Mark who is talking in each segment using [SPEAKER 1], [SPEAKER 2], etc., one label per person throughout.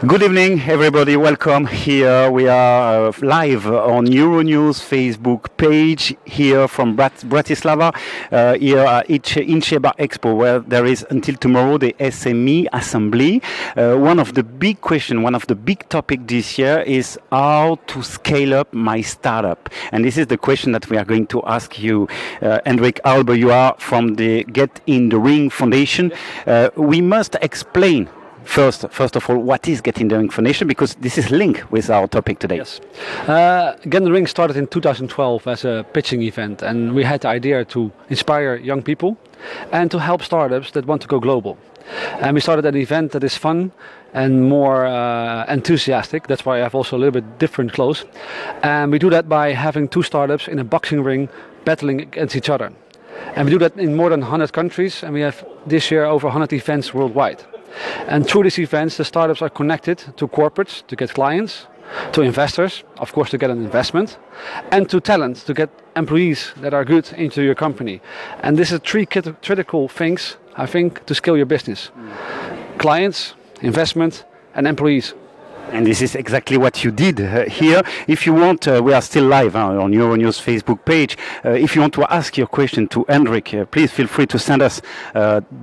[SPEAKER 1] Good evening, everybody. Welcome. Here we are live on Euronews Facebook page here from Bratislava, here at Incheba Expo, where there is until tomorrow the SME Assembly. One of the big questions, one of the big topics this year is how to scale up my startup. And this is the question that we are going to ask you. Hendrik Halbe, you are from the Get in the Ring Foundation. We must explain First of all, what is Get in the Ring Foundation? Because this is linked with our topic today.
[SPEAKER 2] Yes. Get in the Ring started in 2012 as a pitching event, and we had the idea to inspire young people and to help startups that want to go global. And we started an event that is fun and more enthusiastic. That's why I have also a little bit different clothes. And we do that by having two startups in a boxing ring battling against each other. And we do that in more than 100 countries, and we have this year over 100 events worldwide. And through these events, the startups are connected to corporates to get clients, to investors, of course, to get an investment, and to talent to get employees that are good into your company. And this is three critical things, I think, to scale your business: clients, investment, and employees.
[SPEAKER 1] And this is exactly what you did here. If you want, we are still live on Euronews Facebook page. If you want to ask your question to Hendrik, please feel free to send us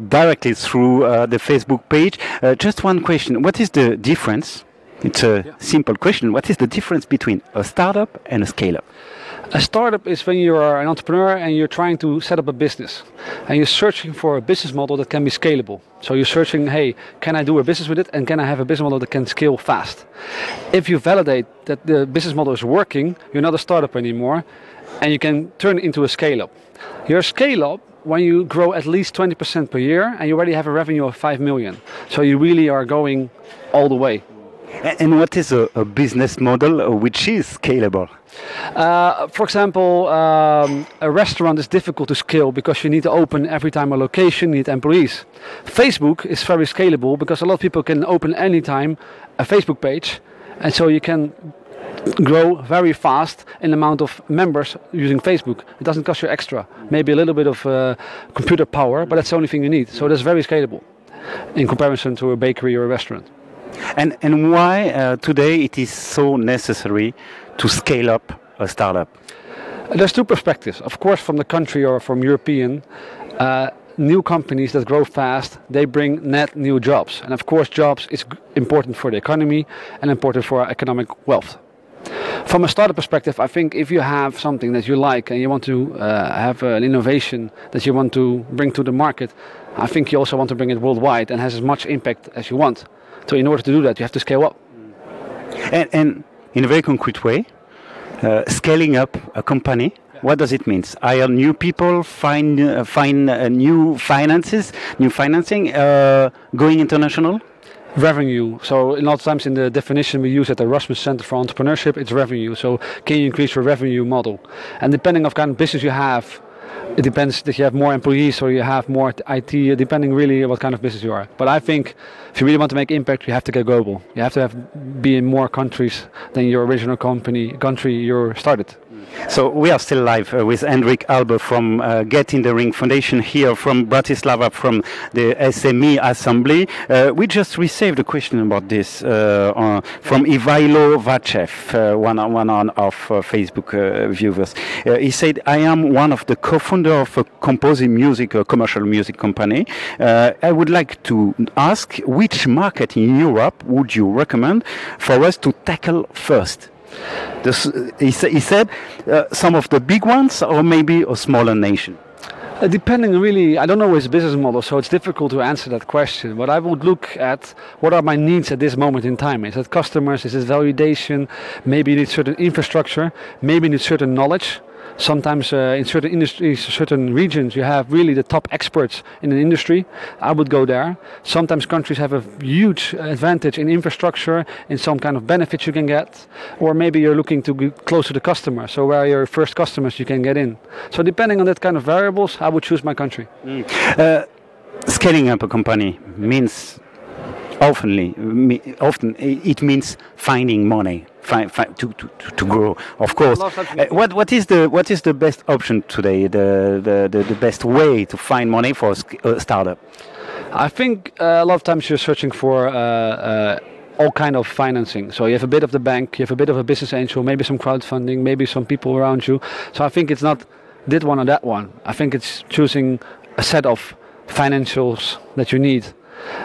[SPEAKER 1] directly through the Facebook page. Just one question. What is the difference? It's a simple question. What is the difference between a startup and a scale-up?
[SPEAKER 2] A startup is when you are an entrepreneur and you're trying to set up a business and you're searching for a business model that can be scalable. So you're searching, hey, can I do a business with it, and can I have a business model that can scale fast? If you validate that the business model is working, you're not a startup anymore and you can turn it into a scale-up. You're a scale-up when you grow at least 20% per year and you already have a revenue of 5 million. So you really are going all the way.
[SPEAKER 1] And what is a business model which is scalable?
[SPEAKER 2] For example, a restaurant is difficult to scale because you need to open every time a location, you need employees. Facebook is very scalable because a lot of people can open anytime a Facebook page, and so you can grow very fast in the amount of members using Facebook. It doesn't cost you extra, maybe a little bit of computer power, but that's the only thing you need. So that's very scalable in comparison to a bakery or a restaurant.
[SPEAKER 1] And why today it is so necessary to scale up a startup?
[SPEAKER 2] There's two perspectives. Of course, from the country or from European, new companies that grow fast, they bring net new jobs. And of course, jobs is important for the economy and important for our economic wealth. From a startup perspective, I think if you have something that you like and you want to have an innovation that you want to bring to the market, I think you also want to bring it worldwide and has as much impact as you want. So in order to do that, you have to scale up.
[SPEAKER 1] And in a very concrete way, scaling up a company, what does it mean? Hire new people, find new financing, going international?
[SPEAKER 2] Revenue. So a lot of times in the definition we use at the Erasmus Center for Entrepreneurship, it's revenue. So can you increase your revenue model? And depending on kind of business you have, it depends that you have more employees or you have more IT, depending really what kind of business you are. But I think if you really want to make impact, you have to get global. You have to be in more countries than your original country you started.
[SPEAKER 1] So we are still live with Hendrik Halbe from Get in the Ring Foundation here from Bratislava, from the SME Assembly. We just received a question about this from Ivailo Vachev, one of Facebook viewers. He said, I am one of the co-founder of a composing music, a commercial music company. I would like to ask, which market in Europe would you recommend for us to tackle first? He said some of the big ones or maybe a smaller nation?
[SPEAKER 2] Depending really, I don't know his business model, so it's difficult to answer that question. But I would look at what are my needs at this moment in time. Is it customers? Is it validation? Maybe you need certain infrastructure. Maybe you need certain knowledge. Sometimes in certain industries, certain regions, you have really the top experts in an industry. I would go there. Sometimes countries have a huge advantage in infrastructure, in some kind of benefits you can get. Or maybe you're looking to be close to the customer, so where are your first customers you can get in. So depending on that kind of variables, I would choose my country.
[SPEAKER 1] Scaling up a company means often it means finding money to grow. Of course, what is the best option today? The best way to find money for a startup?
[SPEAKER 2] I think a lot of times you're searching for all kind of financing. So you have a bit of the bank, you have a bit of a business angel, maybe some crowdfunding, maybe some people around you. So I think it's not this one or that one. I think it's choosing a set of financials that you need.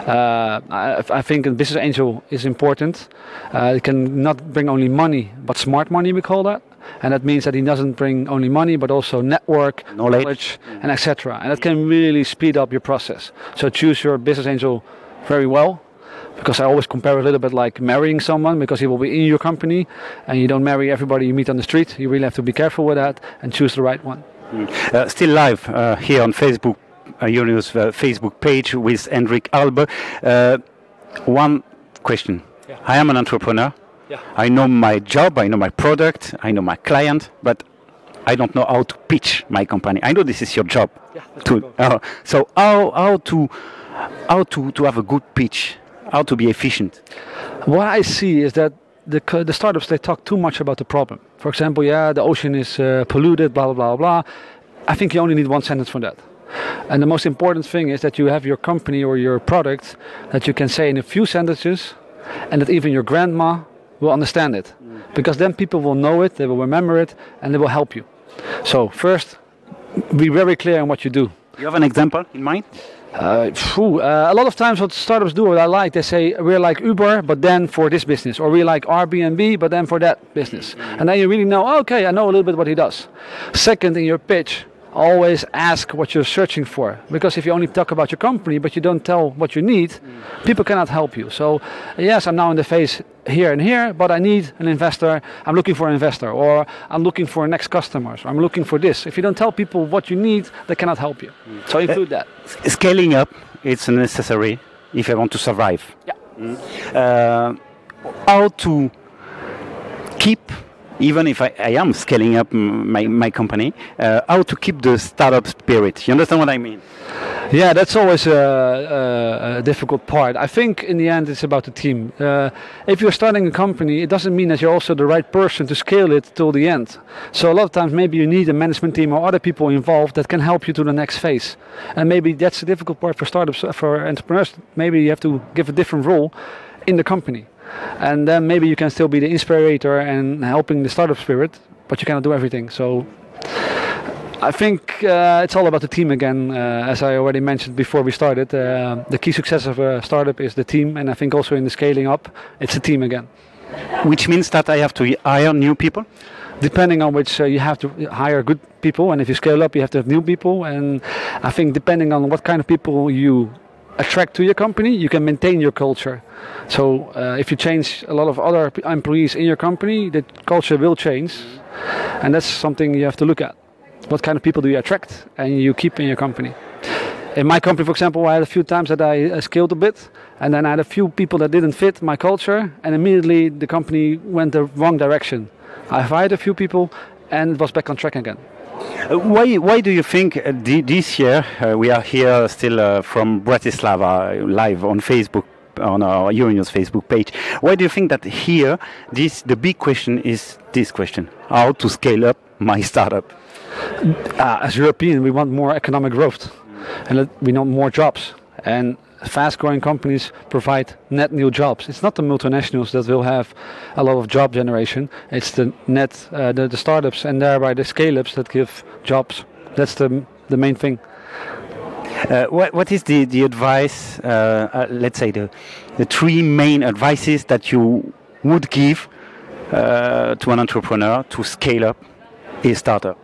[SPEAKER 2] I think a business angel is important. It can not bring only money, but smart money, we call that. And that means that he doesn't bring only money, but also network, knowledge, and etc. And that can really speed up your process. So choose your business angel very well, because I always compare a little bit like marrying someone, because he will be in your company, and you don't marry everybody you meet on the street. You really have to be careful with that and choose the right one.
[SPEAKER 1] Still live here on Facebook, Euronews Facebook page with Hendrik Halbe. One question. Yeah. I am an entrepreneur. Yeah. I know my job, I know my product, I know my client, but I don't know how to pitch my company. I know this is your job. Yeah, so how to have a good pitch, how to be efficient?
[SPEAKER 2] What I see is that the startups, they talk too much about the problem. For example, the ocean is polluted, blah, blah, blah, blah. I think you only need one sentence for that. And the most important thing is that you have your company or your product that you can say in a few sentences, and that even your grandma will understand it. Because then people will know it, they will remember it, and they will help you. So first, be very clear on what you do.
[SPEAKER 1] You have an example in mind?
[SPEAKER 2] A lot of times what startups do, what I like, they say we're like Uber, but then for this business, or we're like Airbnb, but then for that business. And then you really know, okay, I know a little bit what he does. Second, in your pitch, always ask what you're searching for, because if you only talk about your company but you don't tell what you need, people cannot help you. So yes, I'm now in the phase here and here, but I need an investor, I'm looking for an investor, or I'm looking for next customers, or I'm looking for this. If you don't tell people what you need, they cannot help you. So include that.
[SPEAKER 1] Scaling up, it's necessary if I want to survive. Yeah. How to keep, even if I am scaling up my company, how to keep the startup spirit. You understand what I mean?
[SPEAKER 2] Yeah, that's always a difficult part. I think in the end it's about the team. If you're starting a company, it doesn't mean that you're also the right person to scale it till the end. So a lot of times maybe you need a management team or other people involved that can help you to the next phase. And maybe that's the difficult part for startups, for entrepreneurs. Maybe you have to give a different role in the company. And then maybe you can still be the inspirator and helping the startup spirit, but you cannot do everything. So I think it's all about the team again. As I already mentioned before we started, the key success of a startup is the team, and I think also in the scaling up, it's the team again.
[SPEAKER 1] Which means that I have to hire new people?
[SPEAKER 2] Depending on which, you have to hire good people, and if you scale up, you have to have new people. And I think depending on what kind of people you attract to your company, you can maintain your culture. So if you change a lot of other employees in your company, the culture will change, and that's something you have to look at. What kind of people do you attract and you keep in your company? In my company, for example, I had a few times that I scaled a bit, and then I had a few people that didn't fit my culture, and immediately the company went the wrong direction. I hired a few people, and it was back on track again.
[SPEAKER 1] Why do you think this year we are here still from Bratislava live on Facebook, on our Euronews Facebook page? Why do you think that here the big question is this question: how to scale up my startup?
[SPEAKER 2] As European, we want more economic growth, and we want more jobs. And fast-growing companies provide net new jobs. It's not the multinationals that will have a lot of job generation. It's the startups and thereby the scale-ups that give jobs. That's the main thing.
[SPEAKER 1] What is the advice? Let's say the three main advices that you would give to an entrepreneur to scale up a startup?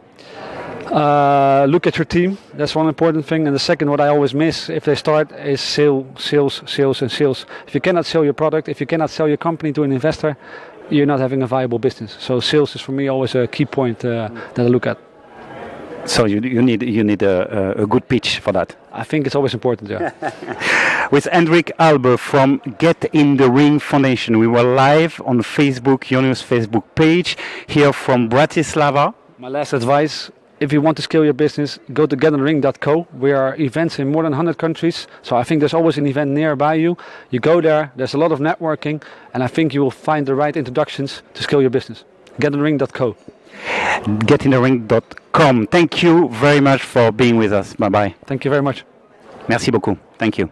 [SPEAKER 2] Look at your team. That's one important thing. And the second, what I always miss if they start, is sales, and sales. If you cannot sell your product, if you cannot sell your company to an investor, you're not having a viable business. So sales is for me always a key point that I look at.
[SPEAKER 1] So you need a good pitch for that.
[SPEAKER 2] I think it's always important, yeah.
[SPEAKER 1] With Hendrik Halbe from Get in the Ring Foundation. We were live on Facebook, Euronews Facebook page, here from Bratislava.
[SPEAKER 2] My last advice: if you want to scale your business, go to getinthering.co. We are events in more than 100 countries. So I think there's always an event nearby you. You go there, there's a lot of networking, and I think you will find the right introductions to scale your business. Getinthering.co.
[SPEAKER 1] Getinthering.com. Thank you very much for being with us. Bye-bye.
[SPEAKER 2] Thank you very much.
[SPEAKER 1] Merci beaucoup. Thank you.